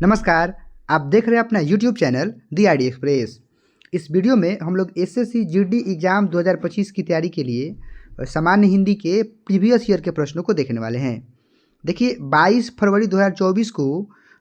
नमस्कार। आप देख रहे हैं अपना YouTube चैनल दी आईडी एक्सप्रेस। इस वीडियो में हम लोग एसएससी जीडी एग्ज़ाम 2025 की तैयारी के लिए सामान्य हिंदी के प्रीवियस ईयर के प्रश्नों को देखने वाले हैं। देखिए 22 फरवरी 2024 को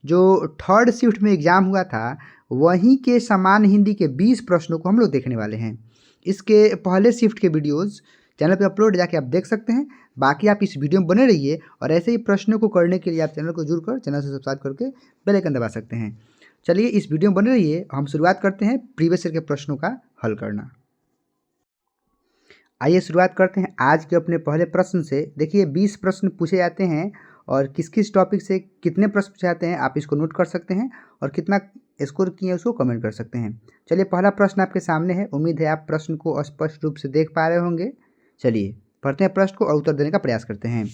जो थर्ड शिफ्ट में एग्ज़ाम हुआ था वहीं के सामान्य हिंदी के 20 प्रश्नों को हम लोग देखने वाले हैं। इसके पहले शिफ्ट के वीडियोज़ चैनल पे अपलोड जाके आप देख सकते हैं। बाकी आप इस वीडियो में बने रहिए और ऐसे ही प्रश्नों को करने के लिए आप चैनल को जुड़कर चैनल से सब्सक्राइब करके बेल आइकन दबा सकते हैं। चलिए इस वीडियो में बने रहिए। हम शुरुआत करते हैं प्रीवियस ईयर के प्रश्नों का हल करना। आइए शुरुआत करते हैं आज के अपने पहले प्रश्न से। देखिए 20 प्रश्न पूछे जाते हैं और किस किस टॉपिक से कितने प्रश्न पूछे जाते हैं आप इसको नोट कर सकते हैं और कितना स्कोर किए उसको कमेंट कर सकते हैं। चलिए पहला प्रश्न आपके सामने है। उम्मीद है आप प्रश्न को स्पष्ट रूप से देख पा रहे होंगे। चलिए पढ़ते हैं प्रश्न को और उत्तर देने का प्रयास करते हैं।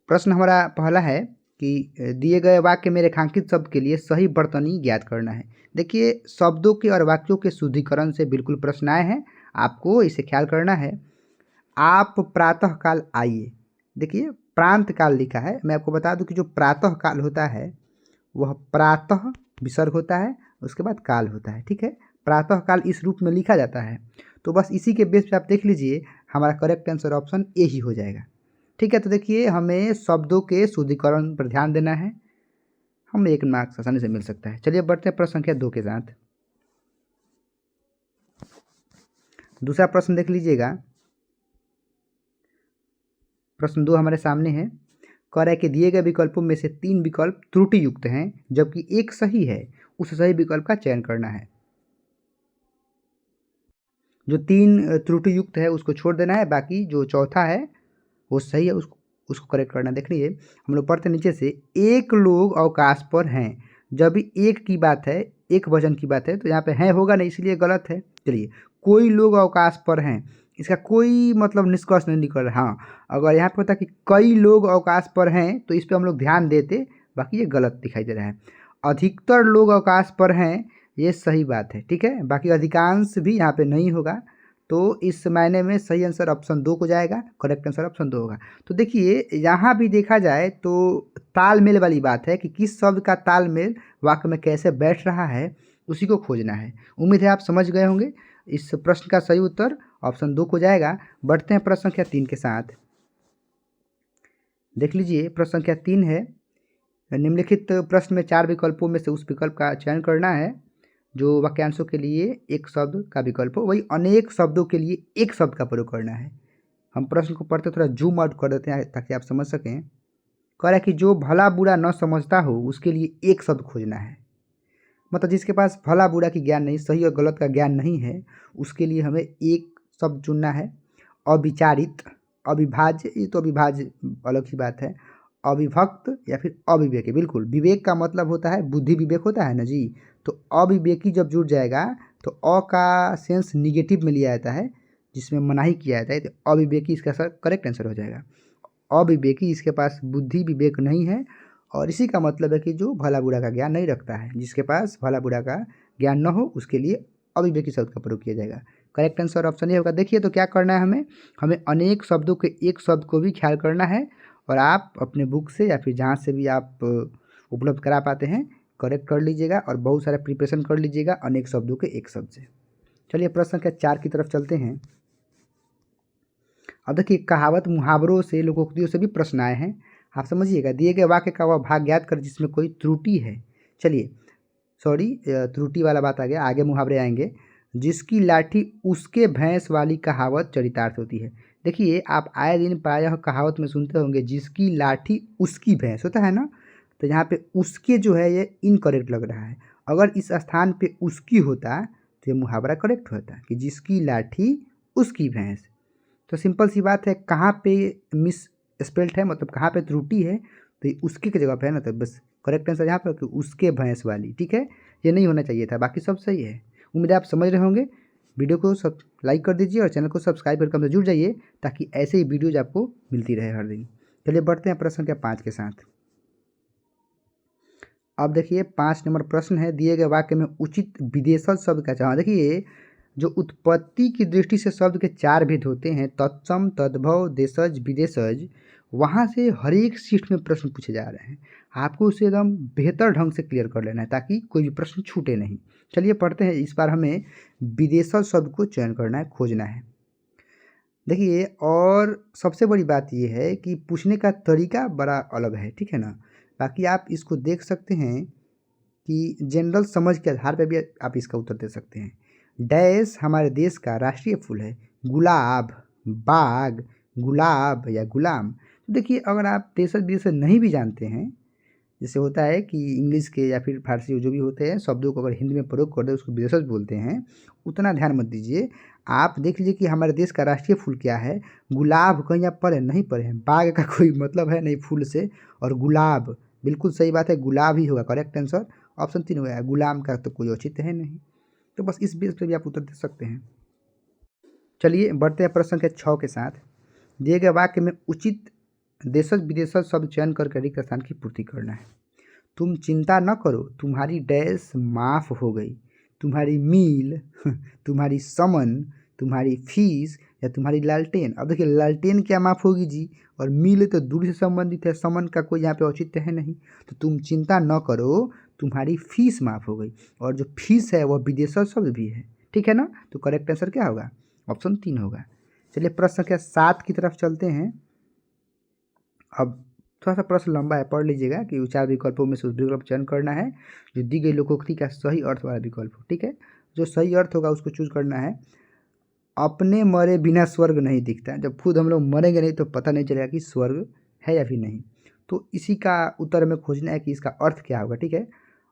प्रश्न हमारा पहला है कि दिए गए वाक्य में रेखांकित शब्द के लिए सही वर्तनी ज्ञात करना है। देखिए शब्दों के और वाक्यों के शुद्धिकरण से बिल्कुल प्रश्न आए हैं, आपको इसे ख्याल करना है। आप प्रातः काल आइए। देखिए प्रांत काल लिखा है। मैं आपको बता दूं कि जो प्रातः काल होता है वह प्रातः विसर्ग होता है, उसके बाद काल होता है। ठीक है, प्रातः काल इस रूप में लिखा जाता है। तो बस इसी के बेस पे आप देख लीजिए, हमारा करेक्ट आंसर ऑप्शन ए ही हो जाएगा। ठीक है, तो देखिए हमें शब्दों के शुद्धिकरण पर ध्यान देना है, हमें 1 मार्क्स आसानी से मिल सकता है। चलिए बढ़ते हैं प्रश्न संख्या 2 के साथ। दूसरा प्रश्न देख लीजिएगा। प्रश्न 2 हमारे सामने है। कह रहा है कि दिए गए विकल्पों में से 3 विकल्प त्रुटि युक्त हैं जबकि एक सही है, उस सही विकल्प का चयन करना है। जो 3 त्रुटि युक्त है उसको छोड़ देना है, बाकी जो चौथा है वो सही है, उसको करेक्ट करना। देख लीजिए हम लोग पढ़ते नीचे से। एक लोग अवकाश पर हैं। जब भी एक की बात है, एक वचन की बात है, तो यहाँ पे है होगा नहीं, इसलिए गलत है। चलिए कोई लोग अवकाश पर हैं, इसका कोई मतलब निष्कर्ष नहीं निकल रहा। हाँ, अगर यहाँ पे होता कि कई लोग अवकाश पर हैं तो इस पर हम लोग ध्यान देते, बाकी ये गलत दिखाई दे रहा है। अधिकतर लोग अवकाश पर हैं, ये सही बात है। ठीक है, बाकी अधिकांश भी यहाँ पे नहीं होगा, तो इस मायने में सही आंसर ऑप्शन 2 को जाएगा। करेक्ट आंसर ऑप्शन 2 होगा। तो देखिए यहाँ भी देखा जाए तो तालमेल वाली बात है कि किस शब्द का तालमेल वाक्य में कैसे बैठ रहा है, उसी को खोजना है। उम्मीद है आप समझ गए होंगे। इस प्रश्न का सही उत्तर ऑप्शन 2 को जाएगा। बढ़ते हैं प्रश्न संख्या 3 के साथ। देख लीजिए प्रश्न संख्या 3 है। निम्नलिखित प्रश्न में 4 विकल्पों में से उस विकल्प का चयन करना है जो वाक्यांशों के लिए एक शब्द का विकल्प हो, वही अनेक शब्दों के लिए एक शब्द का प्रयोग करना है। हम प्रश्न को पढ़ते थोड़ा जूम आउट कर देते हैं ताकि आप समझ सकें। कह रहा है कि जो भला बुरा न समझता हो उसके लिए एक शब्द खोजना है। मतलब जिसके पास भला बुरा की ज्ञान नहीं, सही और गलत का ज्ञान नहीं है, उसके लिए हमें एक शब्द चुनना है। अविचारित, अविभाज्य, ये तो अविभाज्य अलग ही बात है। अविभक्त या फिर अविवेकी। बिल्कुल, विवेक का मतलब होता है बुद्धि, विवेक होता है ना जी। तो अविवेकी जब जुड़ जाएगा तो अ का सेंस निगेटिव में लिया जाता है, जिसमें मनाही किया जाता है। तो अविवेकी इसका करेक्ट आंसर हो जाएगा। अविवेकी, इसके पास बुद्धि विवेक नहीं है और इसी का मतलब है कि जो भला बुरा का ज्ञान नहीं रखता है। जिसके पास भला बुरा का ज्ञान न हो उसके लिए अविवेकी शब्द का प्रयोग किया जाएगा। करेक्ट आंसर ऑप्शन ए होगा। देखिए तो क्या करना है, हमें अनेक शब्दों के एक शब्द को भी ख्याल करना है और आप अपने बुक से या फिर जहाँ से भी आप उपलब्ध करा पाते हैं करेक्ट कर लीजिएगा और बहुत सारा प्रिपरेशन कर लीजिएगा अनेक शब्दों के एक शब्द से। चलिए प्रश्न संख्या 4 की तरफ चलते हैं। अब देखिए कहावत, मुहावरों से, लोकोक्तियों से भी प्रश्न आए हैं। आप समझिएगा। दिए गए वाक्य का वह भाग ज्ञात कर जिसमें कोई त्रुटि है। चलिए सॉरी, त्रुटि वाला बात आ गया, आगे मुहावरे आएंगे। जिसकी लाठी उसके भैंस वाली कहावत चरितार्थ होती है। देखिए आप आए दिन प्रायः कहावत में सुनते होंगे जिसकी लाठी उसकी भैंस, होता है ना। तो यहाँ पे उसके जो है ये इनकरेक्ट लग रहा है। अगर इस स्थान पे उसकी होता तो ये मुहावरा करेक्ट होता कि जिसकी लाठी उसकी भैंस। तो सिंपल सी बात है, कहाँ पे मिस स्पेल्ट है, मतलब कहाँ पे त्रुटि है, तो ये उसके की जगह पे है ना। तो बस करेक्ट आंसर यहाँ पर कि उसके भैंस वाली। ठीक है, ये नहीं होना चाहिए था, बाकी सब सही है। उम्मीद है आप समझ रहे होंगे। वीडियो को सब लाइक कर दीजिए और चैनल को सब्सक्राइब करके हमसे जुड़ जाइए ताकि ऐसे ही वीडियोज आपको मिलती रहे हर दिन। चलिए बढ़ते हैं प्रश्न संख्या 5 के साथ। अब देखिए 5 नंबर प्रश्न है। दिए गए वाक्य में उचित विदेशज शब्द का चयन। देखिए जो उत्पत्ति की दृष्टि से शब्द के 4 भेद होते हैं, तत्सम, तद्भव, देशज, विदेशज, वहाँ से हर एक शिफ्ट में प्रश्न पूछे जा रहे हैं। आपको उसे एकदम बेहतर ढंग से क्लियर कर लेना है ताकि कोई भी प्रश्न छूटे नहीं। चलिए पढ़ते हैं। इस बार हमें विदेशज शब्द को चयन करना है, खोजना है। देखिए, और सबसे बड़ी बात ये है कि पूछने का तरीका बड़ा अलग है, ठीक है ना। बाकी आप इसको देख सकते हैं कि जनरल समझ के आधार पर भी आप इसका उत्तर दे सकते हैं। डैश हमारे देश का राष्ट्रीय फूल है, गुलाब, बाग, गुलाब या गुलाम। तो देखिए, अगर आप देश विदेश नहीं भी जानते हैं, जैसे होता है कि इंग्लिश के या फिर फारसी जो भी होते हैं शब्दों को अगर हिंदी में प्रयोग कर दे उसको विदेशज बोलते हैं, उतना ध्यान मत दीजिए। आप देख लीजिए कि हमारे देश का राष्ट्रीय फूल क्या है। गुलाब कहीं आप पढ़े नहीं पढ़े हैं, बाग का कोई मतलब है नहीं फूल से। और गुलाब बिल्कुल सही बात है, गुलाब ही होगा करेक्ट आंसर। ऑप्शन 3 हो गया। गुलाम का तो कोई औचित्य है नहीं। तो बस इस बेस पर भी आप उत्तर दे सकते हैं। चलिए बढ़ते हैं प्रश्न संख्या 6 के साथ। दिए गए वाक्य में उचित देशज विदेशज शब्द चयन करके रिक्त स्थान की पूर्ति करना है। तुम चिंता न करो, तुम्हारी डैश माफ़ हो गई। तुम्हारी मील, तुम्हारी समन, तुम्हारी फीस या तुम्हारी लालटेन। अब देखिए, लालटेन क्या माफ़ होगी जी, और मील तो दूर से संबंधित है, समन का कोई यहाँ पे औचित्य है नहीं। तो तुम चिंता न करो, तुम्हारी फीस माफ़ हो गई। और जो फीस है वह विदेशज शब्द भी है, ठीक है ना। तो करेक्ट आंसर क्या होगा? ऑप्शन 3 होगा। चलिए प्रश्न संख्या 7 की तरफ चलते हैं। अब थोड़ा सा प्रश्न लंबा है, पढ़ लीजिएगा कि 4 विकल्पों में से उस विकल्प चयन करना है जो दी गई लोकोक्ति का सही अर्थ वाला विकल्प हो, ठीक है। जो सही अर्थ होगा उसको चूज करना है। अपने मरे बिना स्वर्ग नहीं दिखता। जब खुद हम लोग मरेंगे नहीं तो पता नहीं चलेगा कि स्वर्ग है या फिर नहीं। तो इसी का उत्तर में खोजना है कि इसका अर्थ क्या होगा, ठीक है।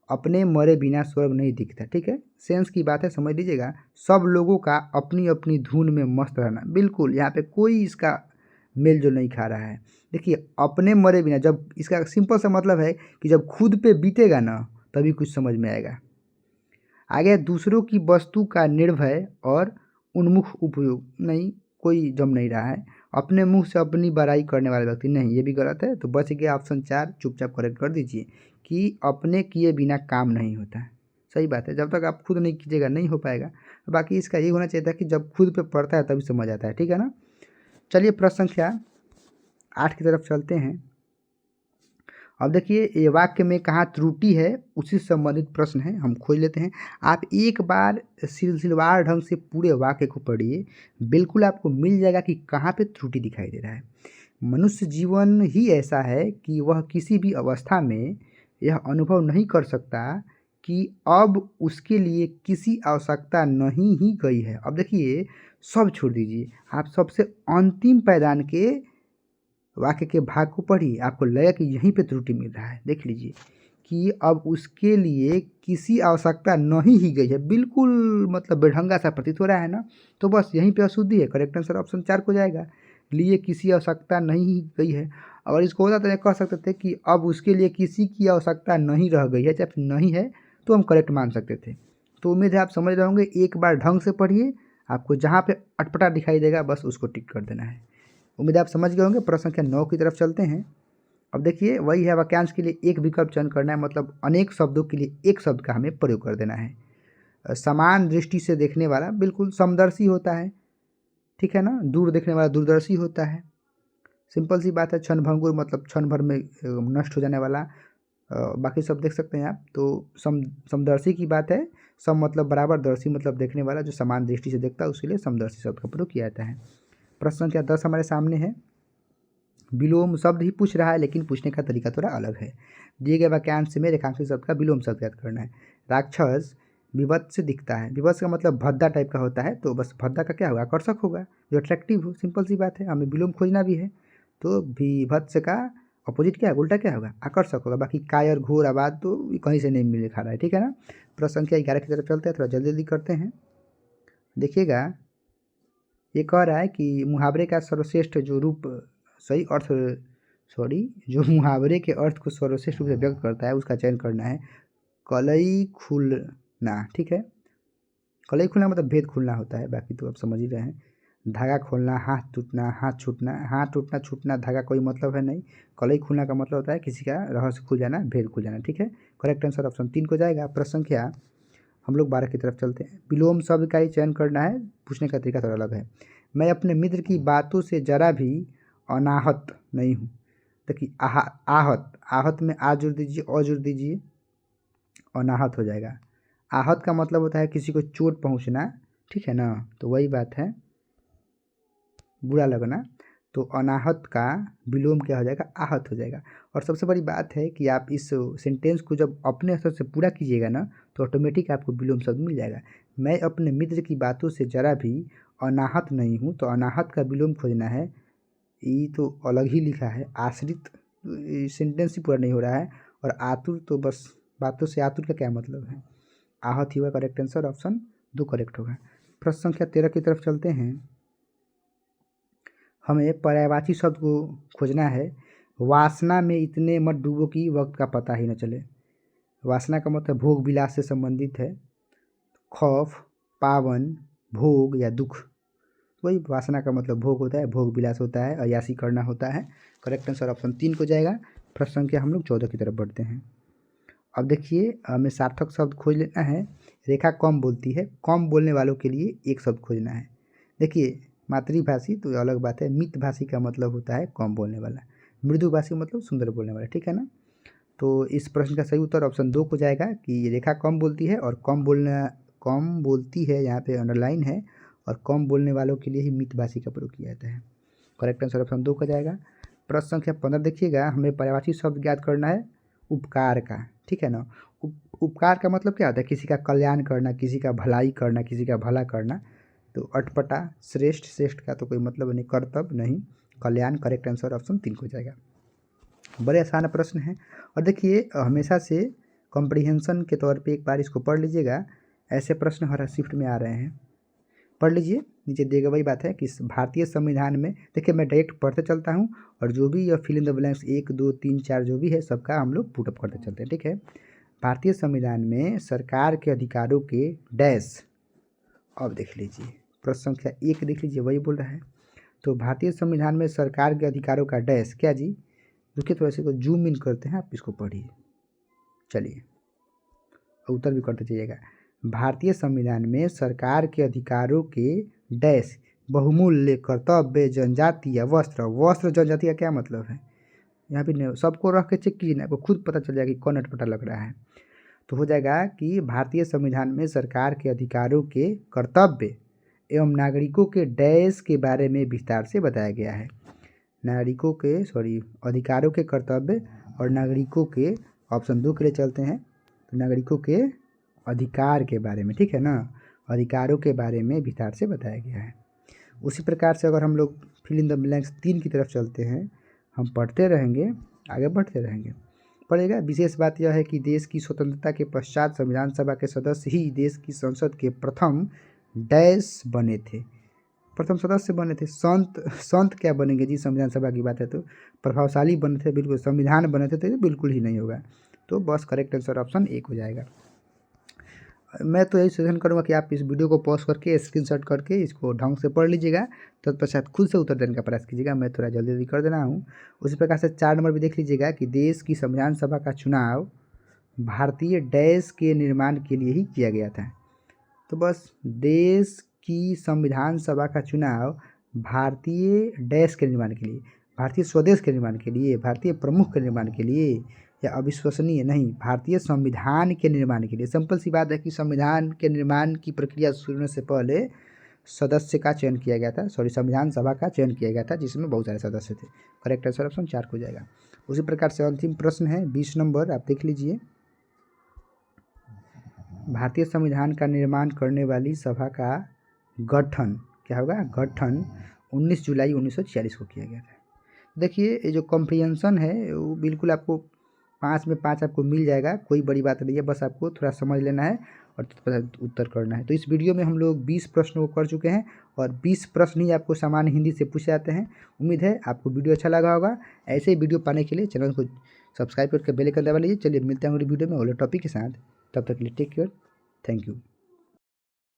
अपने मरे बिना स्वर्ग नहीं दिखता, ठीक है। सेंस की बात है, समझ लीजिएगा। सब लोगों का अपनी अपनी धुन में मस्त रहना, बिल्कुल यहाँ पे कोई इसका मेल जो नहीं खा रहा है। देखिए, अपने मरे बिना, जब इसका सिंपल सा मतलब है कि जब खुद पे बीतेगा ना तभी कुछ समझ में आएगा। आगे, दूसरों की वस्तु का निर्भय और उन्मुख उपयोग, नहीं कोई जम नहीं रहा है। अपने मुंह से अपनी बड़ाई करने वाला व्यक्ति, नहीं ये भी गलत है। तो बच गया ऑप्शन 4, चुपचाप करेक्ट कर दीजिए कि अपने किए बिना काम नहीं होता है। सही बात है, जब तक आप खुद नहीं कीजिएगा नहीं हो पाएगा। बाकी इसका ये होना चाहिए था कि जब खुद पे पड़ता है तभी समझ आता है, ठीक है ना। चलिए प्रश्न संख्या 8 की तरफ चलते हैं। अब देखिए, ये वाक्य में कहाँ त्रुटि है उसी से संबंधित प्रश्न है, हम खोज लेते हैं। आप एक बार सिलसिलेवार ढंग से पूरे वाक्य को पढ़िए, बिल्कुल आपको मिल जाएगा कि कहाँ पे त्रुटि दिखाई दे रहा है। मनुष्य जीवन ही ऐसा है कि वह किसी भी अवस्था में यह अनुभव नहीं कर सकता कि अब उसके लिए किसी आवश्यकता नहीं ही गई है। अब देखिए, सब छोड़ दीजिए, आप सबसे अंतिम पायदान के वाक्य के भाग को पढ़िए, आपको लगेगा कि यहीं पे त्रुटि मिल रहा है। देख लीजिए कि अब उसके लिए किसी आवश्यकता नहीं ही गई है, बिल्कुल मतलब बेढंगा सा प्रतीत हो रहा है ना। तो बस यहीं पे अशुद्धि है, करेक्ट आंसर ऑप्शन 4 को जाएगा। लिए किसी आवश्यकता नहीं ही गई है। अगर इसको होता तो कह सकते थे कि अब उसके लिए किसी की आवश्यकता नहीं रह गई है, चाहे नहीं है तो हम करेक्ट मान सकते थे। तो उम्मीद है आप समझ रहे होंगे। एक बार ढंग से पढ़िए, आपको जहाँ पे अटपटा दिखाई देगा बस उसको टिक कर देना है। उम्मीद है आप समझ गए होंगे। प्रश्न संख्या 9 की तरफ चलते हैं। अब देखिए, वही है, वाक्यांश के लिए एक विकल्प चयन करना है, मतलब अनेक शब्दों के लिए एक शब्द का हमें प्रयोग कर देना है। समान दृष्टि से देखने वाला बिल्कुल समदर्शी होता है, ठीक है ना। दूर देखने वाला दूरदर्शी होता है, सिंपल सी बात है। क्षणभंगुर मतलब क्षण भर में नष्ट हो जाने वाला। बाकी सब देख सकते हैं आप। तो समदर्शी की बात है। सम मतलब बराबर, दर्शी मतलब देखने वाला, जो समान दृष्टि से देखता है उसके लिए समदर्शी शब्द का प्रयोग किया जाता है। प्रश्न संख्या 10 हमारे सामने है। विलोम शब्द ही पूछ रहा है लेकिन पूछने का तरीका थोड़ा अलग है। दिए गए वाक्यांश में रेखांकित शब्द का विलोम शब्द याद करना है। राक्षस विभत्स दिखता है। विभत्स का मतलब भद्दा टाइप का होता है, तो बस भद्दा का क्या होगा? आकर्षक होगा, जो अट्रैक्टिव हो। सिंपल सी बात है, हमें विलोम खोजना भी है। तो विभत्स का अपोजिट क्या है, उल्टा क्या होगा? आकर्षक होगा। बाकी कायर, घोर, आबाद तो कहीं से नहीं मिल खा रहा है, ठीक है ना। प्रश्न संख्या 11 की तरफ चलते हैं, थोड़ा जल्दी जल्दी करते हैं। देखिएगा, ये कह रहा है कि मुहावरे का सर्वश्रेष्ठ जो रूप सही अर्थ जो मुहावरे के अर्थ को सर्वश्रेष्ठ रूप से व्यक्त करता है उसका चयन करना है। कलई खुलना, ठीक है। कलई खुलना मतलब भेद खुलना होता है, बाकी तो आप समझ ही रहे हैं। धागा खोलना, हाथ टूटना, हाथ छूटना। हाथ टूटना, छूटना, धागा कोई मतलब है नहीं। कलई खुलना का मतलब होता है किसी का रहस्य खुल जाना, भेद खुल जाना, ठीक है। करेक्ट आंसर ऑप्शन 3 को जाएगा। प्रश्न संख्या हम लोग 12 की तरफ चलते हैं। विलोम शब्द का ही चयन करना है, पूछने का तरीका थोड़ा अलग है। मैं अपने मित्र की बातों से जरा भी अनाहत नहीं हूँ। देखिए आहत, आहत में आ जोड़ दीजिए, अ जोड़ दीजिए, अनाहत हो जाएगा। आहत का मतलब होता है किसी को चोट पहुँचना, ठीक है ना, तो वही बात है, बुरा लगना। तो अनाहत का विलोम क्या हो जाएगा, आहत हो जाएगा। और सबसे बड़ी बात है कि आप इस सेंटेंस को जब अपने स्तर से पूरा कीजिएगा ना तो ऑटोमेटिक आपको विलोम शब्द मिल जाएगा। मैं अपने मित्र की बातों से जरा भी अनाहत नहीं हूँ, तो अनाहत का विलोम खोजना है, ये तो अलग ही लिखा है। आश्रित सेंटेंस ही पूरा नहीं हो रहा है। और आतुर तो बस बातों से आतुर का क्या मतलब है, आहत ही हुआ करेक्ट आंसर, ऑप्शन 2 करेक्ट होगा। प्रश्न संख्या 13 की तरफ चलते हैं। हमें पर्यायवाची शब्द को खोजना है। वासना में इतने मत डूबो कि वक्त का पता ही न चले। वासना का मतलब भोग विलास से संबंधित है। खौफ, पावन, भोग या दुख, वही वासना का मतलब भोग होता है, भोग विलास होता है, अयासी करना होता है। करेक्ट आंसर ऑप्शन 3 को जाएगा। प्रश्न संख्या हम लोग 14 की तरफ बढ़ते हैं। अब देखिए हमें सार्थक शब्द खोज लेना है। रेखा कम बोलती है, कम बोलने वालों के लिए एक शब्द खोजना है। देखिए मातृभाषी तो अलग बात है, मितभाषी का मतलब होता है कम बोलने वाला, मृदुभाषी मतलब सुंदर बोलने वाला, ठीक है ना। तो इस प्रश्न का सही उत्तर ऑप्शन 2 को जाएगा कि रेखा कम बोलती है, और कम बोलती है यहाँ पे अंडरलाइन है, और कम बोलने वालों के लिए ही मितभाषी का प्रयोग किया जाता है। करेक्ट आंसर ऑप्शन 2 का जाएगा। प्रश्न संख्या 15 देखिएगा, हमें पर्यायवाची शब्द ज्ञात करना है उपकार का, ठीक है ना। उपकार का मतलब क्या होता है, किसी का कल्याण करना, किसी का भलाई करना, किसी का भला करना। तो अटपटा, श्रेष्ठ, श्रेष्ठ का तो कोई मतलब नहीं, कर्तव्य नहीं, कल्याण। करेक्ट आंसर ऑप्शन 3 को जाएगा। बड़े आसान प्रश्न है। और देखिए हमेशा से कॉम्प्रिहेंशन के तौर पे एक बार इसको पढ़ लीजिएगा, ऐसे प्रश्न हर शिफ्ट में आ रहे हैं, पढ़ लीजिए। नीचे दिए गए वही बात है कि भारतीय संविधान में, देखिए मैं डायरेक्ट पढ़ते चलता हूँ, और जो भी यह फिल इन द ब्लैंक्स 1 2 3 4 जो भी है सबका हम लोग पुटअप करते चलते हैं, ठीक है। भारतीय संविधान में सरकार के अधिकारों के डैश, अब देख लीजिए प्रश्न संख्या 1 देख लीजिए, वही बोल रहा है। तो भारतीय संविधान में सरकार के अधिकारों का डैश क्या जी, रुकिए थोड़ा सा को जूम इन करते हैं, आप इसको पढ़िए, चलिए उत्तर भी करते जाइएगा। भारतीय संविधान में सरकार के अधिकारों के डैश बहुमूल्य कर्तव्य जनजातीय वस्त्र, वस्त्र जनजाति का क्या मतलब है, यहाँ पे सबको रख के चेक कीजिए ना, आपको खुद पता चल जाएगा कि कौन अटपटा लग रहा है। तो हो जाएगा कि भारतीय संविधान में सरकार के अधिकारों के कर्तव्य एवं नागरिकों के डैश के बारे में विस्तार से बताया गया है। नागरिकों के अधिकारों के कर्तव्य और नागरिकों के, ऑप्शन 2 के लिए चलते हैं, तो नागरिकों के अधिकार के बारे में, ठीक है ना, अधिकारों के बारे में विस्तार से बताया गया है। उसी प्रकार से अगर हम लोग फिल इन द ब्लैंक्स 3 की तरफ चलते हैं, हम पढ़ते रहेंगे, आगे बढ़ते रहेंगे, पढ़ेगा। विशेष बात यह है कि देश की स्वतंत्रता के पश्चात संविधान सभा के सदस्य ही देश की संसद के प्रथम डैश बने थे, प्रथम सदस्य बने थे। संत क्या बनेंगे जी, संविधान सभा की बात है तो प्रभावशाली बने थे, बिल्कुल संविधान बने थे, तो ये बिल्कुल ही नहीं होगा। तो बस करेक्ट आंसर ऑप्शन 1 हो जाएगा। मैं तो यही सजेशन करूँगा कि आप इस वीडियो को पॉज करके स्क्रीनशॉट करके इसको ढंग से पढ़ लीजिएगा, तत्पश्चात खुद से उत्तर देने का प्रयास कीजिएगा। मैं थोड़ा जल्दी जल्दी कर देना हूँ। उसी प्रकार से 4 नंबर भी देख लीजिएगा कि देश की संविधान सभा का चुनाव भारतीय डैश के निर्माण के लिए ही किया गया था। तो बस देश की संविधान सभा का चुनाव भारतीय डैश के निर्माण के लिए, भारतीय स्वदेश के निर्माण के लिए, भारतीय प्रमुख के निर्माण के लिए, या अविश्वसनीय नहीं, भारतीय संविधान के निर्माण के लिए। सिंपल सी बात है कि संविधान के निर्माण की प्रक्रिया शुरू होने से पहले सदस्य का चयन किया गया था, संविधान सभा का चयन किया गया था, जिसमें बहुत सारे सदस्य थे। करेक्ट आंसर ऑप्शन 4 हो जाएगा। उसी प्रकार से अंतिम प्रश्न है 20 नंबर, आप देख लीजिए। भारतीय संविधान का निर्माण करने वाली सभा का गठन क्या होगा, गठन 19 जुलाई 1946 को किया गया था। देखिए ये जो कॉम्प्रिहेंशन है वो बिल्कुल आपको 5 में 5 आपको मिल जाएगा, कोई बड़ी बात नहीं है, बस आपको थोड़ा समझ लेना है और उत्तर करना है। तो इस वीडियो में हम लोग 20 प्रश्नों को कर चुके हैं, और 20 प्रश्न ही आपको सामान्य हिंदी से पूछे जाते हैं। उम्मीद है आपको वीडियो अच्छा लगा होगा। ऐसे ही वीडियो पाने के लिए चैनल को सब्सक्राइब करके बेल आइकन दबा लीजिए। चलिए मिलते हैं अगली वीडियो में अगले टॉपिक के साथ, तब तक के लिए टेक केयर, थैंक यू।